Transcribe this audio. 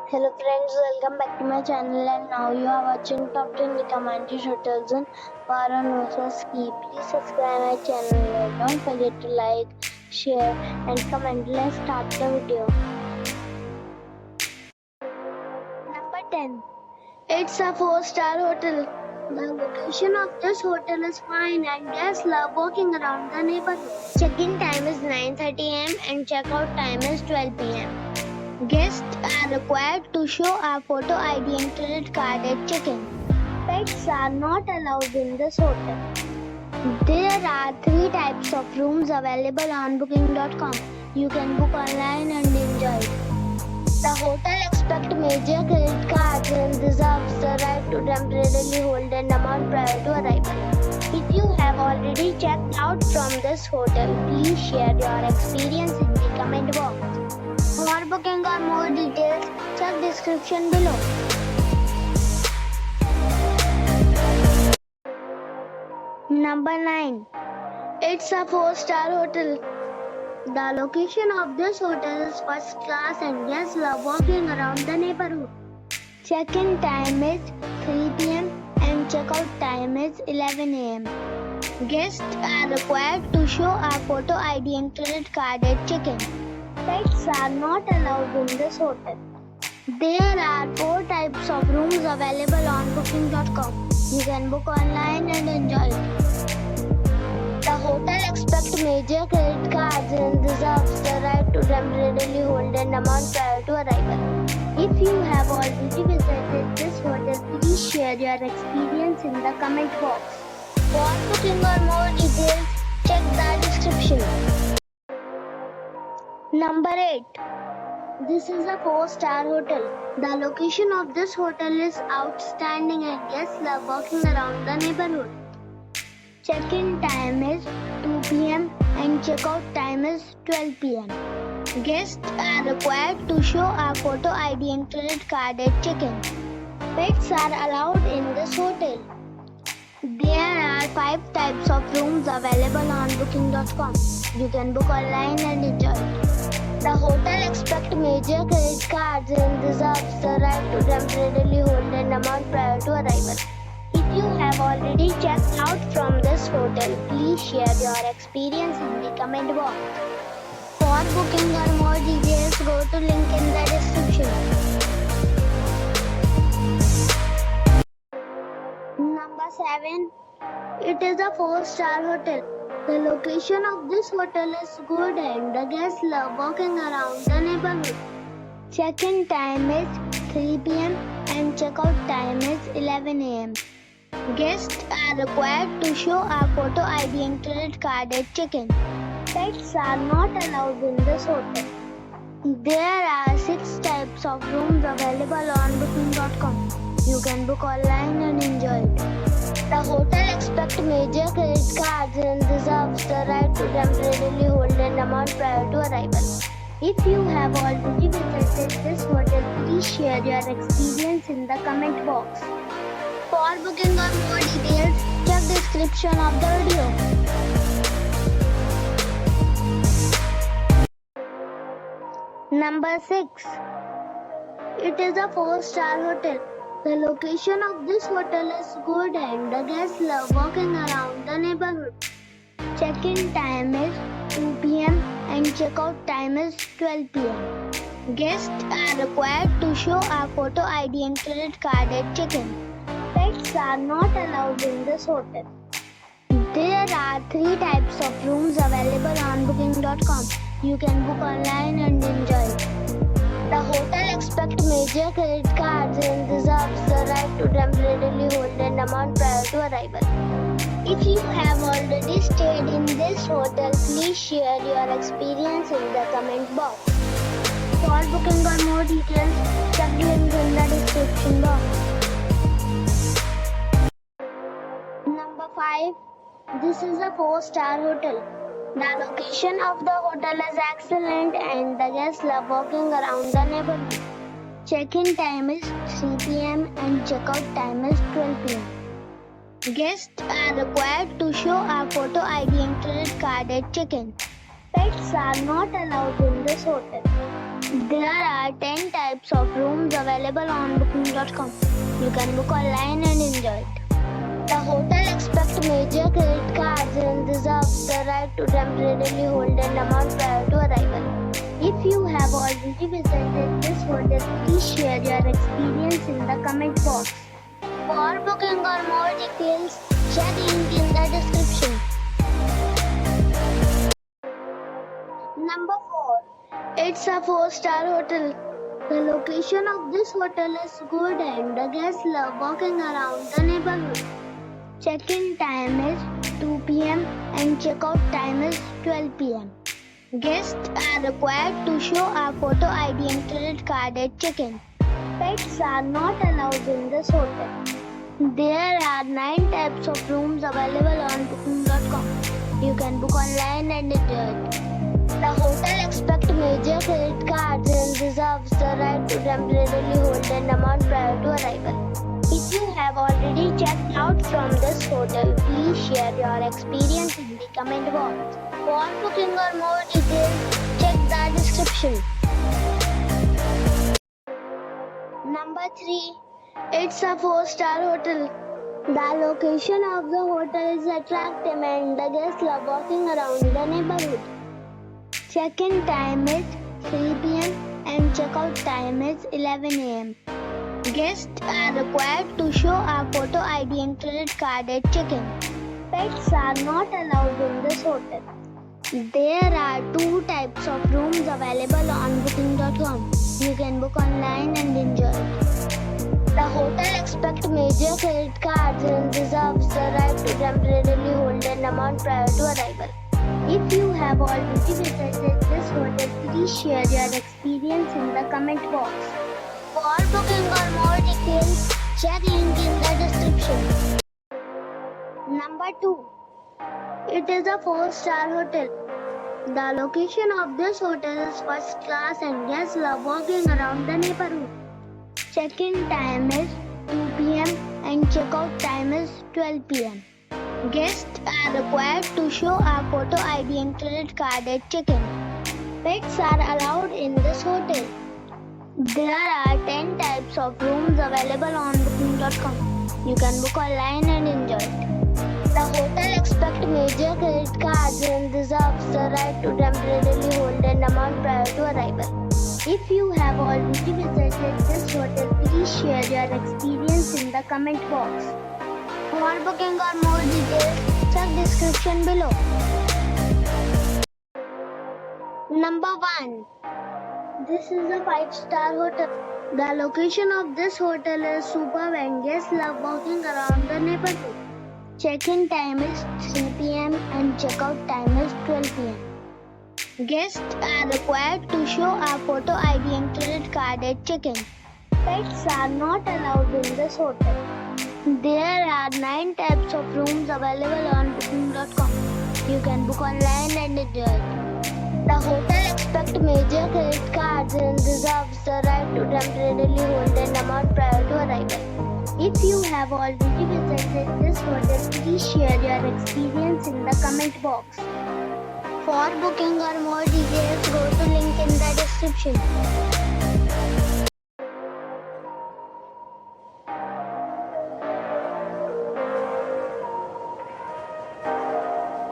Hello friends, welcome back to my channel and now you are watching top 10 recommended hotels in Varanasi. Please subscribe my channel and don't forget to like, share and comment. Let's start the video. Number 10. It's a 4-star hotel. The location of this hotel is fine and guests love walking around the neighborhood. Check-in time is 9:30 am and check-out time is 12 pm. Guests are required to show a photo ID and credit card at check-in. Pets are not allowed in this hotel. There are 3 types of rooms available on booking.com. You can book online and enjoy it. The hotel expects major credit cards and reserves the right to temporarily hold an amount prior to arrival. If you have already checked out from this hotel, please share your experience in the comment box. For booking or more details, check description below. Number 9. It's a 4-star hotel. The location of this hotel is first class and guests love walking around the neighborhood. Check-in time is 3 pm and check-out time is 11 am. Guests are required to show a photo ID and credit card at check-in. Pets are not allowed in this hotel. There are 4 types of rooms available on booking.com. You can book online and enjoy it. The hotel expects major credit cards and reserves the right to temporarily hold an amount prior to arrival. If you have already visited this hotel, please share your experience in the comment box. For booking or more details, check the description. Number 8. This is a 4-star hotel. The location of this hotel is outstanding and guests love walking around the neighborhood. Check-in time is 2 pm and check-out time is 12 pm. Guests are required to show a photo ID and credit card at check-in. Pets are allowed in this hotel. There are 5 types of rooms available on booking.com. You can book online and enjoy it. The hotel expects major credit cards and reserves the right to temporarily hold an amount prior to arrival. If you have already checked out from this hotel, please share your experience in the comment box. For booking or more details, go to link in the description. Number 7. It is a 4-star hotel. The location of this hotel is good and the guests love walking around the neighborhood. Check-in time is 3 pm and check-out time is 11 am. Guests are required to show a photo ID and credit card at check-in. Pets are not allowed in this hotel. There are 6 types of rooms available on booking.com. You can book online and enjoy it. The hotel expects major credit cards and reserves the right to temporarily hold an amount prior to arrival. If you have already visited this hotel, please share your experience in the comment box. For booking or more details, check description of the video. Number 6. It is a 4-star hotel. The location of this hotel is good and the guests love walking around the neighborhood. Check-in time is 2 pm and check-out time is 12 pm. Guests are required to show a photo ID and credit card at check-in. Pets are not allowed in this hotel. There are 3 types of rooms available on booking.com. You can book online and enjoy it. The hotel expects major credit cards and reserves the right to temporarily hold an amount prior to arrival. If you have already stayed in this hotel, please share your experience in the comment box. For booking or more details, check link in the description box. Number 5. This is a 4-star hotel. The location of the hotel is excellent and the guests love walking around the neighborhood. Check-in time is 3 pm and check-out time is 12 pm. Guests are required to show a photo ID and credit card at check-in. Pets are not allowed in this hotel. There are 10 types types of rooms available on booking.com. You can book online and enjoy it. The hotel expects major credit cards and reserves the right to temporarily hold an amount prior to arrival. If you have already visited this hotel, please share your experience in the comment box. For booking or more details, check link in the description. Number 4. It's a 4-star hotel. The location of this hotel is good and the guests love walking around the neighborhood. Check-in time is 2 p.m. and check-out time is 12 p.m. Guests are required to show a photo ID and credit card at check-in. Pets are not allowed in this hotel. There are 9 types of rooms available on booking.com. You can book online and enjoy it. The hotel expects major credit cards and reserves the right to temporarily hold an amount prior to arrival. If you have already checked out from this hotel, please share your experience in the comment box. For booking or more details, check the description. Number 3. It's a 4-star hotel. The location of the hotel is attractive and the guests love walking around the neighborhood. Check-in time is 3 p.m. and check-out time is 11 a.m. Guests are required to show a photo ID and credit card at check-in. Pets are not allowed in this hotel. There are 2 types of rooms available on booking.com. You can book online and enjoy it. The hotel expects major credit cards and reserves the right to temporarily hold an amount prior to arrival. If you have already visited this hotel, please share your experience in the comment box. For booking or more details, check link in the description. Number 2. It is a 4-star hotel. The location of this hotel is first class and guests love walking around the neighborhood. Check-in time is 2 p.m. and check-out time is 12 p.m. Guests are required to show a photo ID and credit card at check-in. Pets are allowed in this hotel. There are 10 types of rooms available on booking.com. You can book online and enjoy it. The hotel expects major credit cards and reserves the right to temporarily hold an amount prior to arrival. If you have already visited this hotel, please share your experience in the comment box. For booking or more details, check description below. Number 1. This is a 5-star hotel. The location of this hotel is superb and guests love walking around the neighborhood. Check-in time is 3 p.m. and check-out time is 12 p.m. Guests are required to show a photo ID and credit card at check-in. Pets are not allowed in this hotel. There are 9 types of rooms available on booking.com. You can book online and enjoy it. The hotel expects major credit cards and reserves the right to temporarily hold an amount prior to arrival. If you have already visited this hotel, please share your experience in the comment box. For booking or more details, go to link in the description.